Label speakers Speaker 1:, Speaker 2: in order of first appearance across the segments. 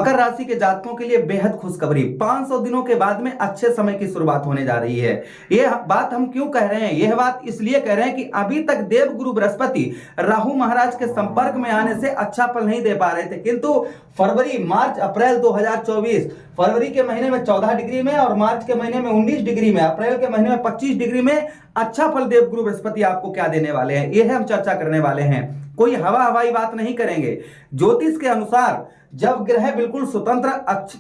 Speaker 1: मकर राशि के जातकों के लिए बेहद खुशखबरी, 500 दिनों के बाद में अच्छे समय की शुरुआत होने जा रही है। यह बात हम क्यों कह रहे हैं? यह बात इसलिए कह रहे हैं कि अभी तक देव गुरु बृहस्पति राहु महाराज के संपर्क में आने से अच्छा फल नहीं दे पा रहे थे, किंतु फरवरी, मार्च, अप्रैल 2024, फरवरी के महीने में 14 डिग्री में और मार्च के महीने में 19 डिग्री में, अप्रैल के महीने में 25 डिग्री में अच्छा फल देव गुरु बृहस्पति आपको क्या देने वाले हैं, यह हम चर्चा करने वाले हैं। कोई हवाई बात नहीं करेंगे। ज्योतिष के अनुसार जब ग्रह बिल्कुल स्वतंत्र,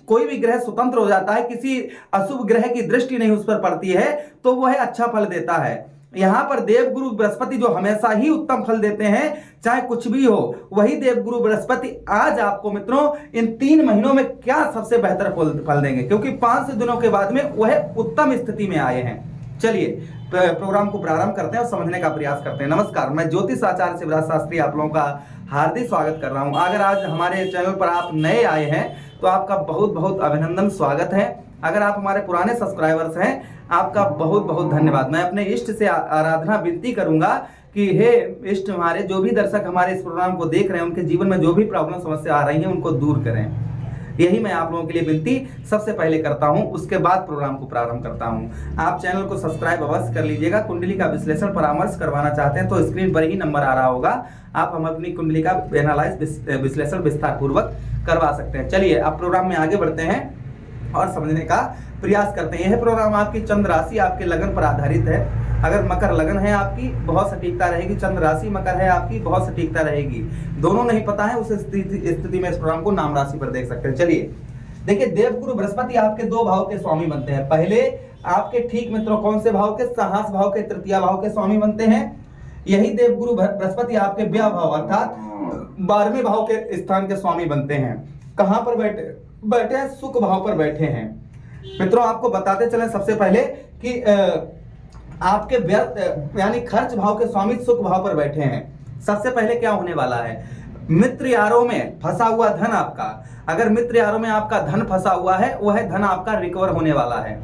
Speaker 1: कोई भी ग्रह स्वतंत्र हो जाता है, किसी अशुभ ग्रह की दृष्टि नहीं उस पर पड़ती है, तो वह अच्छा फल देता है। यहां पर देवगुरु बृहस्पति जो हमेशा ही उत्तम फल देते हैं, चाहे कुछ भी हो, वही देवगुरु बृहस्पति आज आपको मित्रों इन 3 महीनों में क्या सबसे बेहतर फल देंगे, क्योंकि 5 दिनों के बाद में वह उत्तम स्थिति में आए हैं। चलिए प्रोग्राम को प्रारंभ करते हैं और समझने का प्रयास करते हैं। नमस्कार, मैं ज्योतिष आचार्य शिवराज शास्त्री आप लोगों का हार्दिक स्वागत कर रहा हूं। अगर आज हमारे चैनल पर आप नए आए हैं तो आपका बहुत बहुत अभिनंदन, स्वागत है। अगर आप हमारे पुराने सब्सक्राइबर्स हैं, आपका बहुत बहुत धन्यवाद। मैं अपने इष्ट से आराधना विनती करूंगा कि हे इष्ट, हमारे जो भी दर्शक हमारे इस प्रोग्राम को देख रहे हैं, उनके जीवन में जो भी प्रॉब्लम समस्या आ रही है उनको दूर करें। यही मैं आप लोगों के लिए विनती सबसे पहले करता हूं, उसके बाद प्रोग्राम को प्रारंभ करता हूं। आप चैनल को सब्सक्राइब अवश्य कर लीजिएगा। कुंडली का विश्लेषण परामर्श करवाना चाहते हैं तो स्क्रीन पर ही नंबर आ रहा होगा, आप हम अपनी कुंडली का एनालाइज विश्लेषण विस्तार पूर्वक करवा सकते हैं। चलिए अब प्रोग्राम में आगे बढ़ते हैं और समझने का प्रयास करते हैं। यह प्रोग्राम आपकी चंद्र राशि, आपके लगन पर आधारित है। अगर मकर लगन है आपकी, बहुत सटीकता रहेगी। चंद्र राशि मकर है आपकी, बहुत सटीकता रहेगी। दोनों नहीं पता है, उस स्थिति में इस प्रोग्राम को नाम राशि पर देख सकते हैं। चलिए देखिए, देवगुरु बृहस्पति आपके 2 भाव के स्वामी बनते हैं। पहले आपके ठीक मित्रों कौन से भाव के? साहस भाव के, तृतीय भाव के स्वामी बनते हैं। यही देवगुरु बृहस्पति आपके व्यय भाव अर्थात 12वें भाव के स्थान के स्वामी बनते हैं। कहां पर बैठे हैं? सुख भाव पर बैठे हैं। मित्रों आपको बताते चले सबसे पहले कि आपके व्यर्थ यानी खर्च भाव के स्वामी सुख भाव पर बैठे हैं। सबसे पहले क्या होने वाला है? मित्र यारों में फंसा हुआ धन आपका, अगर मित्र यारों में आपका धन फंसा हुआ है, वह धन आपका रिकवर होने वाला है।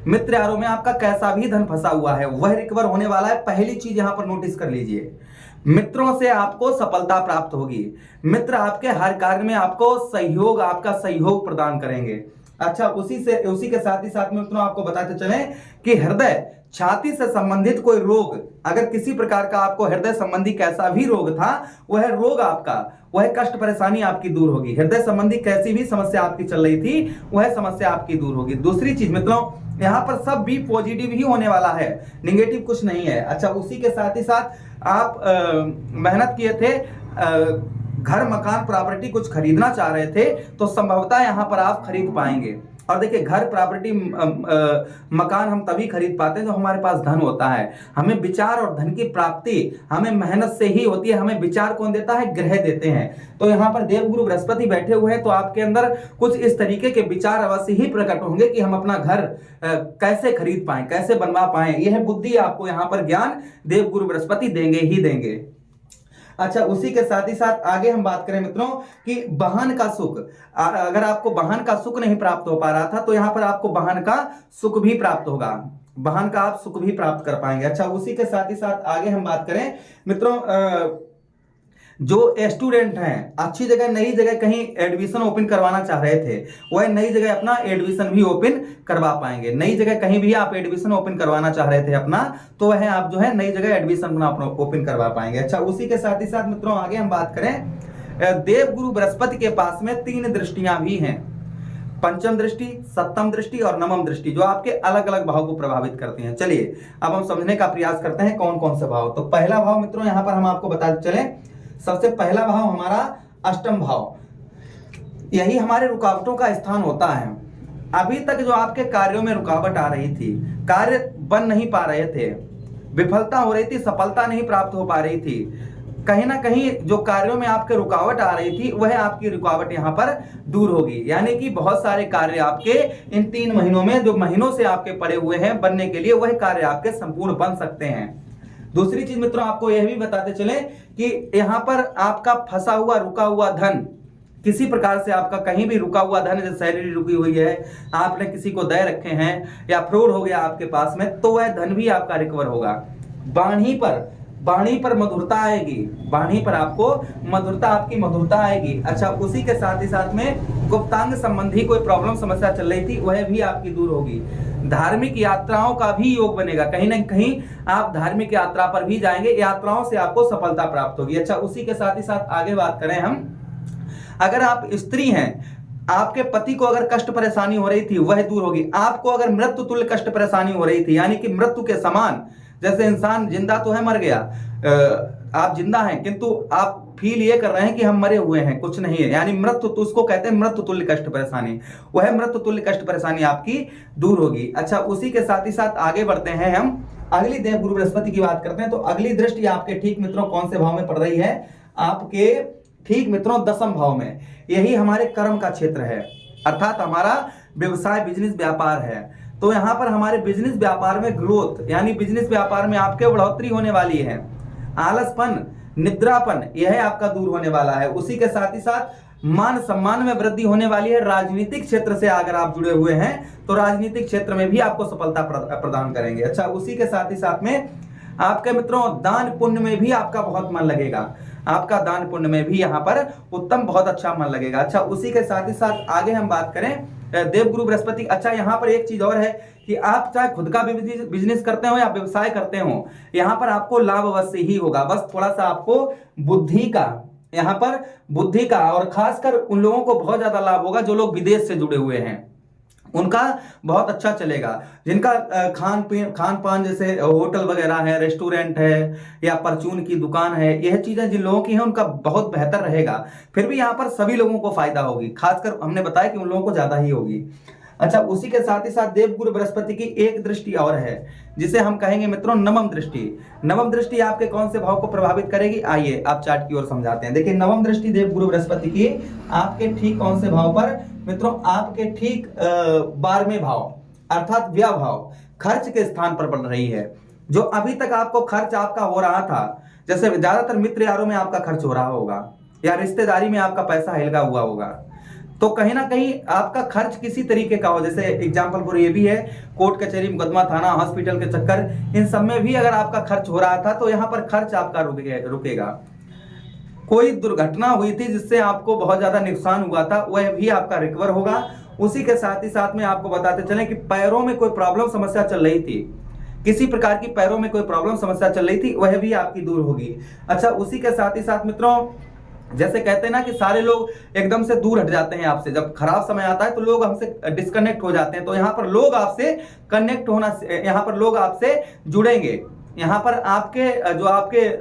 Speaker 1: मित्र यारों में आपका कैसा भी धन फंसा हुआ है, वह रिकवर होने वाला है। पहली चीज यहां पर नोटिस कर लीजिए, मित्रों से आपको सफलता प्राप्त होगी। मित्र आपके हर कार्य में आपको सहयोग, आपका सहयोग प्रदान करेंगे। अच्छा, उसी के साथ ही साथ में मित्रों आपको बताते चलें कि हृदय, छाती से संबंधित कोई रोग, अगर किसी प्रकार का आपको हृदय संबंधी कैसा भी रोग था, वह रोग आपका, वह कष्ट परेशानी आपकी दूर होगी। हृदय संबंधी कैसी भी समस्या आपकी चल रही थी, वह समस्या आपकी दूर होगी। दूसरी चीज मित्रों, यहाँ पर सब भी पॉजिटिव ही होने वाला है, नेगेटिव कुछ नहीं है। अच्छा, उसी के साथ ही साथ आप मेहनत किए थे, घर मकान प्रॉपर्टी कुछ खरीदना चाह रहे थे, तो संभवतः यहाँ पर आप खरीद पाएंगे। और देखिए, घर प्रॉपर्टी मकान हम तभी खरीद पाते हैं जो हमारे पास धन होता है। हमें विचार और धन की प्राप्ति हमें मेहनत से ही होती है। हमें विचार कौन देता है? ग्रह देते हैं। तो यहाँ पर देवगुरु बृहस्पति बैठे हुए हैं, तो आपके अंदर कुछ इस तरीके के विचार अवश्य ही प्रकट होंगे कि हम अपना घर कैसे खरीद पाएं, कैसे बनवा पाएं। यह बुद्धि आपको यहाँ पर ज्ञान देवगुरु बृहस्पति देंगे ही देंगे। अच्छा, उसी के साथ ही साथ आगे हम बात करें मित्रों कि वाहन का सुख, अगर आपको वाहन का सुख नहीं प्राप्त हो पा रहा था, तो यहाँ पर आपको वाहन का सुख भी प्राप्त होगा। वाहन का आप सुख भी प्राप्त कर पाएंगे। अच्छा, उसी के साथ ही साथ आगे हम बात करें मित्रों, जो स्टूडेंट हैं, अच्छी जगह नई जगह कहीं एडमिशन ओपन करवाना चाह रहे थे, वह नई जगह अपना एडमिशन भी ओपन करवा पाएंगे। नई जगह कहीं भी आप एडमिशन ओपन करवाना चाह रहे थे अपना, तो वह आप जो है नई जगह एडमिशन अपना ओपन करवा पाएंगे। अच्छा, उसी के साथ ही साथ मित्रों आगे हम बात करें, देवगुरु बृहस्पति के पास में 3 दृष्टियां भी हैं, पंचम दृष्टि, सप्तम दृष्टि और नवम दृष्टि, जो आपके अलग अलग भाव को प्रभावित करती हैं। चलिए अब हम समझने का प्रयास करते हैं कौन कौन से भाव। तो पहला भाव मित्रों यहाँ पर हम आपको बताते चले, सबसे पहला भाव हमारा अष्टम भाव, यही हमारे रुकावटों का स्थान होता है। अभी तक जो आपके कार्यों में रुकावट आ रही थी, कार्य बन नहीं पा रहे थे, विफलता हो रही थी, सफलता नहीं प्राप्त हो पा रही थी, कहीं ना कहीं जो कार्यों में आपके रुकावट आ रही थी, वह आपकी रुकावट यहाँ पर दूर होगी। यानी कि बहुत सारे कार्य आपके इन 3 महीनों में, जो महीनों से आपके पड़े हुए हैं बनने के लिए, वह कार्य आपके संपूर्ण बन सकते हैं। दूसरी चीज मित्रों आपको यह भी बताते चले कि यहाँ पर आपका फंसा हुआ रुका हुआ धन, किसी प्रकार से आपका कहीं भी रुका हुआ धन, जैसे सैलरी रुकी हुई है, आपने किसी को दे रखे हैं या फ्रॉड हो गया आपके पास में, तो वह धन भी आपका रिकवर होगा। वाणी पर मधुरता आएगी, वाणी पर आपको मधुरता, आपकी मधुरता आएगी। अच्छा, उसी के साथ ही साथ में गुप्तांग संबंधी कोई प्रॉब्लम समस्या चल रही थी वह भी आपकी दूर होगी। धार्मिक यात्राओं का भी योग बनेगा, कहीं ना कहीं आप धार्मिक यात्रा पर भी जाएंगे, यात्राओं से आपको सफलता प्राप्त होगी। अच्छा, उसी के साथ ही साथ आगे बात करें हम, अगर आप स्त्री हैं, आपके पति को अगर कष्ट परेशानी हो रही थी वह दूर होगी। आपको अगर मृत्यु तुल्य कष्ट परेशानी हो रही थी, यानी कि मृत्यु के समान, जैसे इंसान जिंदा तो है मर गया, आप जिंदा हैं किंतु आप फील ये कर रहे हैं कि हम मरे हुए हैं, कुछ नहीं है, यानी मृत्यु, तो उसको कहते हैं मृत्यु तुल्य कष्ट परेशानी, वह मृत्यु तुल्य कष्ट परेशानी आपकी दूर होगी। अच्छा, उसी के साथ ही साथ आगे बढ़ते हैं हम, अगली देव गुरु बृहस्पति की बात करते हैं। तो अगली दृष्टि आपके ठीक मित्रों कौन से भाव में पड़ रही है? आपके ठीक मित्रों 10वें भाव में। यही हमारे कर्म का क्षेत्र है, अर्थात हमारा व्यवसाय, बिजनेस, व्यापार है। तो यहाँ पर हमारे बिजनेस व्यापार में ग्रोथ, यानी बिजनेस व्यापार में आपके बढ़ोतरी होने वाली है। आलसपन, निद्रापन, यह आपका दूर होने वाला है। उसी के साथ ही साथ मान सम्मान में वृद्धि होने वाली है। राजनीतिक क्षेत्र से अगर आप जुड़े हुए हैं तो राजनीतिक क्षेत्र में भी आपको सफलता प्रदान करेंगे। अच्छा, उसी के साथ ही साथ में आपके मित्रों दान पुण्य में भी आपका बहुत मन लगेगा, आपका दान पुण्य में भी यहाँ पर उत्तम, बहुत अच्छा मन लगेगा। अच्छा, उसी के साथ ही साथ आगे हम बात करें देवगुरु बृहस्पति। अच्छा, यहाँ पर एक चीज और है कि आप चाहे खुद का बिजनेस करते हो या व्यवसाय करते हो, यहाँ पर आपको लाभ अवश्य ही होगा। बस थोड़ा सा आपको बुद्धि का, यहाँ पर बुद्धि का, और खासकर उन लोगों को बहुत ज्यादा लाभ होगा जो लोग विदेश से जुड़े हुए हैं, उनका बहुत अच्छा चलेगा। जिनका खान पान जैसे होटल वगैरह है, रेस्टोरेंट है या परचून की दुकान है, यह चीजें जिन लोगों की हैं उनका बहुत बेहतर रहेगा। फिर भी यहाँ पर सभी लोगों को फायदा होगी, खासकर हमने बताया कि उन लोगों को ज्यादा ही होगी। अच्छा, उसी के साथ ही साथ देवगुरु बृहस्पति की एक दृष्टि और है जिसे हम कहेंगे मित्रों नवम दृष्टि। नवम दृष्टि आपके कौन से भाव को प्रभावित करेगी? आइए आप चार्ट की ओर समझाते हैं। देखिए, नवम दृष्टि देवगुरु बृहस्पति की आपके ठीक कौन से भाव पर? मित्रों आपके ठीक 12वें भाव, अर्थात व्यय भाव, खर्च के स्थान पर पड़ रही है। जो अभी तक आपको खर्च आपका हो रहा था, जैसे ज्यादातर मित्र यारों में आपका खर्च हो रहा होगा या रिश्तेदारी में आपका पैसा हिलगा हुआ होगा, तो कहीं ना कहीं आपका खर्च किसी तरीके का हो, जैसे एग्जाम्पल पर ये भी है कोर्ट कचहरी, मुकदमा, थाना, हॉस्पिटल के चक्कर, इन सब में भी अगर आपका खर्च हो रहा था तो यहाँ पर खर्च आपका रुकेगा। कोई दुर्घटना हुई थी जिससे आपको बहुत ज्यादा नुकसान हुआ था, वह भी आपका रिकवर होगा। उसी के साथ ही साथ में आपको बताते चलें कि पैरों में कोई प्रॉब्लम समस्या चल रही थी, किसी प्रकार की पैरों में कोई प्रॉब्लम समस्या चल रही थी, वह भी आपकी दूर होगी। अच्छा, उसी के साथ ही साथ मित्रों जैसे कहते हैं ना कि सारे लोग एकदम से दूर हट जाते हैं आपसे, जब खराब समय आता है तो लोग हमसे डिस्कनेक्ट हो जाते हैं, तो यहाँ पर लोग आपसे कनेक्ट होना, यहाँ पर लोग आपसे जुड़ेंगे। यहाँ पर आपके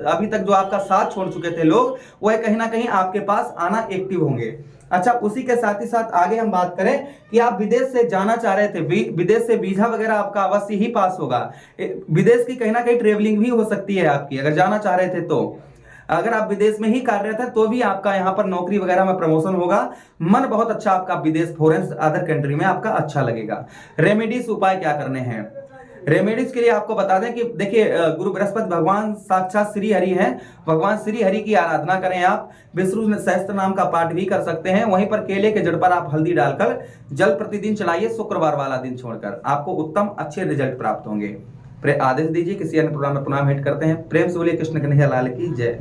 Speaker 1: अभी तक जो आपका साथ छोड़ चुके थे लोग, वह कहीं ना कहीं आपके पास आना एक्टिव होंगे। अच्छा, उसी के साथ ही साथ आगे हम बात करें कि आप विदेश से जाना चाह रहे थे, विदेश से वीजा वगैरह आपका अवश्य ही पास होगा। विदेश की कहीं ना कहीं ट्रेवलिंग भी हो सकती है आपकी, अगर जाना चाह रहे थे तो। अगर आप विदेश में ही कार्यरत है तो भी आपका यहाँ पर नौकरी वगैरह में प्रमोशन होगा। मन बहुत अच्छा आपका विदेश, फॉरेन, अदर कंट्री में आपका अच्छा लगेगा। रेमेडीज उपाय क्या करने हैं? रेमेडीज के लिए आपको बता दें कि देखिए, गुरु बृहस्पति भगवान साक्षात श्री हरि हैं, भगवान श्री हरि की आराधना करें। आप विष्णु सहस्त्र नाम का पाठ भी कर सकते हैं। वहीं पर केले के जड़ पर आप हल्दी डालकर जल प्रतिदिन चढ़ाइए, शुक्रवार वाला दिन छोड़कर, आपको उत्तम अच्छे रिजल्ट प्राप्त होंगे। आदेश दीजिए, किसी अन्य प्रोग्राम में पुनः भेंट करते हैं। प्रेम से बोलिए कृष्ण कन्हैया लाल की जय।